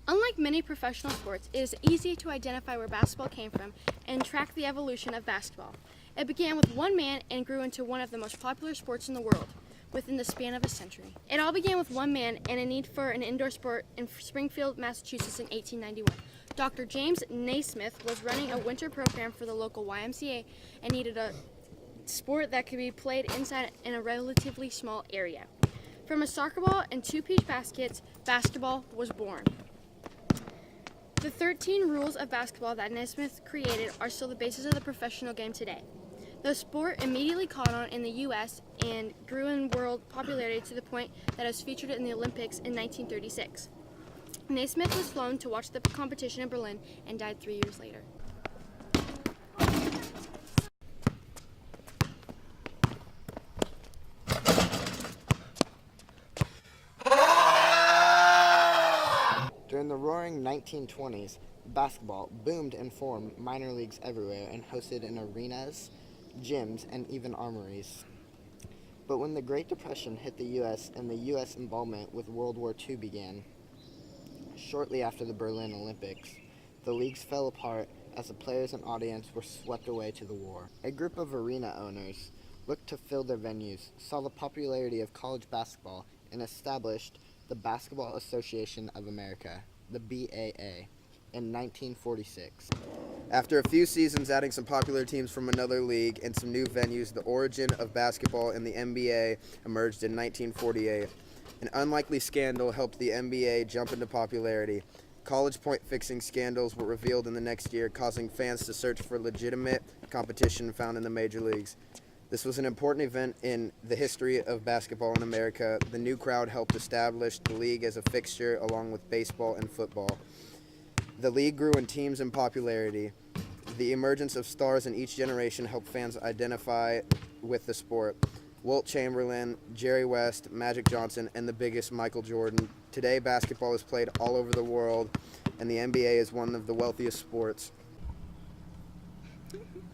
Unlike many professional sports, it is easy to identify where basketball came from and track the evolution of basketball. It began with one man and grew into one of the most popular sports in the world within the span of a century. It all began with one man and a need for an indoor sport in Springfield, Massachusetts in 1891. Dr. James Naismith was running a winter program for the local YMCA and needed a sport that could be played inside in a relatively small area. From a soccer ball and two peach baskets, basketball was born. The 13 rules of basketball that Naismith created are still the basis of the professional game today. The sport immediately caught on in the U.S. and grew in world popularity to the point that it was featured in the Olympics in 1936. Naismith was flown to watch the competition in Berlin and died 3 years later. During the roaring 1920s, basketball boomed and formed minor leagues everywhere and hosted in arenas, gyms, and even armories. But when the Great Depression hit the U.S. and the U.S. involvement with World War II began, shortly after the Berlin Olympics, the leagues fell apart as the players and audience were swept away to the war. A group of arena owners looked to fill their venues, saw the popularity of college basketball, and established the Basketball Association of America, the BAA, in 1946. After a few seasons adding some popular teams from another league and some new venues, the origin of basketball in the NBA emerged in 1948. An unlikely scandal helped the NBA jump into popularity. College point-fixing scandals were revealed in the next year, causing fans to search for legitimate competition found in the major leagues. This was an important event in the history of basketball in America. The new crowd helped establish the league as a fixture along with baseball and football. The league grew in teams and popularity. The emergence of stars in each generation helped fans identify with the sport. Wilt Chamberlain, Jerry West, Magic Johnson, and the biggest, Michael Jordan. Today, basketball is played all over the world, and the NBA is one of the wealthiest sports.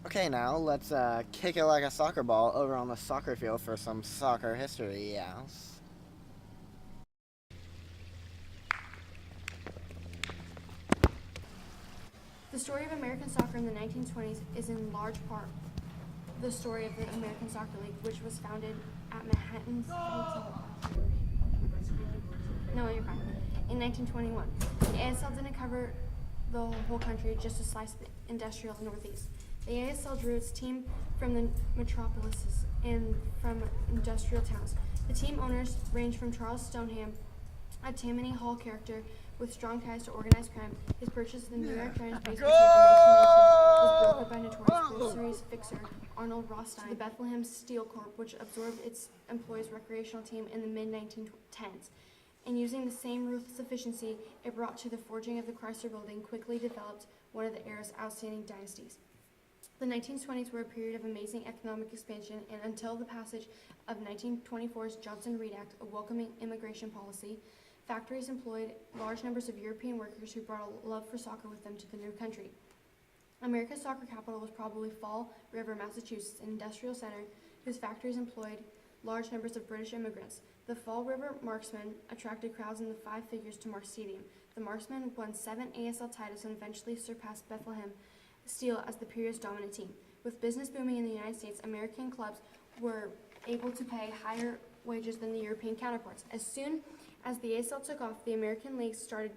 Okay, now let's kick it like a soccer ball over on the soccer field for some soccer history, yes. The story of American soccer in the 1920s is in large part the story of the American Soccer League, which was founded at Manhattan's in 1921. The ASL didn't cover the whole country, just a slice of the industrial northeast. The ASL drew its team from the metropolises and from industrial towns. The team owners ranged from Charles Stoneham, a Tammany Hall character with strong ties to organized crime. His purchase of the New York Giants baseball team in 1919 was brokered by notorious groceries fixer Arnold Rothstein, the Bethlehem Steel Corp, which absorbed its employees' recreational team in the mid-1910s. And using the same ruthless efficiency it brought to the forging of the Chrysler Building, quickly developed one of the era's outstanding dynasties. The 1920s were a period of amazing economic expansion, and until the passage of 1924's Johnson-Reed Act, a welcoming immigration policy, factories employed large numbers of European workers who brought a love for soccer with them to the new country. America's soccer capital was probably Fall River, Massachusetts, an industrial center whose factories employed large numbers of British immigrants. The Fall River Marksmen attracted crowds in the five figures to Mark Stadium. The Marksmen won 7 ASL titles and eventually surpassed Bethlehem Steel as the period's dominant team. With business booming in the United States, American clubs were able to pay higher wages than the European counterparts. As soon as the ASL took off, the American leagues started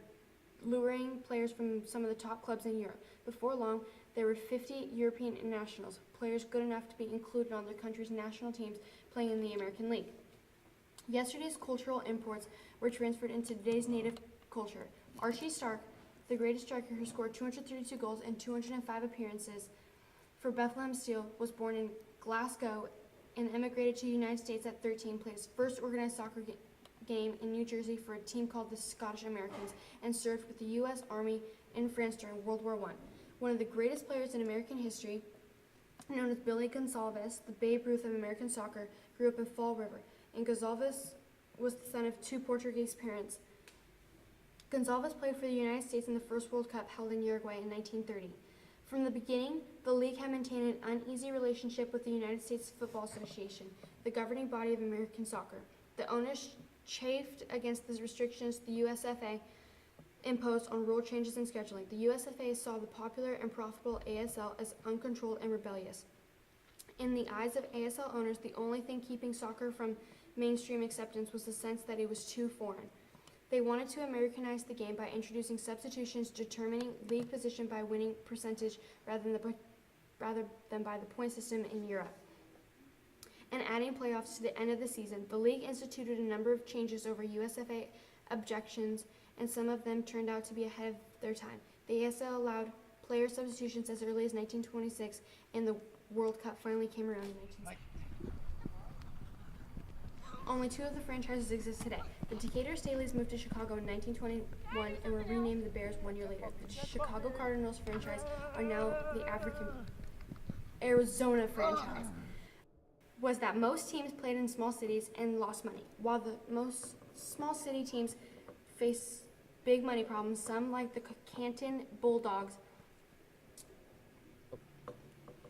luring players from some of the top clubs in Europe. Before long, there were 50 European nationals, players good enough to be included on their country's national teams playing in the American League. Yesterday's cultural imports were transferred into today's native culture. Archie Stark, the greatest striker who scored 232 goals in 205 appearances for Bethlehem Steel, was born in Glasgow and immigrated to the United States at 13, played his first organized soccer game in New Jersey for a team called the Scottish Americans, and served with the U.S. Army in France during World War I. One of the greatest players in American history, known as Billy Gonzalez, the Babe Ruth of American soccer, grew up in Fall River, and Gonzalez was the son of 2 Portuguese parents. Gonzalez played for the United States in the first World Cup held in Uruguay in 1930. From the beginning, the league had maintained an uneasy relationship with the United States Football Association, the governing body of American soccer. The owners chafed against the restrictions the USFA imposed on rule changes and scheduling. The USFA saw the popular and profitable ASL as uncontrolled and rebellious. In the eyes of ASL owners, the only thing keeping soccer from mainstream acceptance was the sense that it was too foreign. They wanted to Americanize the game by introducing substitutions, determining league position by winning percentage rather than by the point system in Europe, and adding playoffs to the end of the season. The league instituted a number of changes over USFA objections, and some of them turned out to be ahead of their time. The ASL allowed player substitutions as early as 1926, and the World Cup finally came around in 1960. Only 2 of the franchises exist today. The Decatur Staleys moved to Chicago in 1921 and were renamed the Bears 1 year later. The Chicago Cardinals franchise are now the Arizona franchise. Was that most teams played in small cities and lost money, while the most small city teams face big money problems. Some, like the Canton Bulldogs,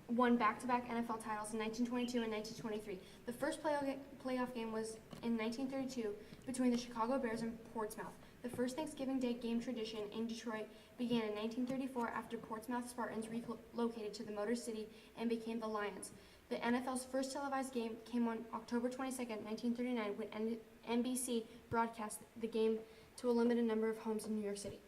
won back-to-back NFL titles in 1922 and 1923. The first playoff game was in 1932 between the Chicago Bears and Portsmouth. The first Thanksgiving Day game tradition in Detroit began in 1934 after Portsmouth Spartans relocated to the Motor City and became the Lions. The NFL's first televised game came on October 22, 1939, when NBC broadcast the game to a limited number of homes in New York City.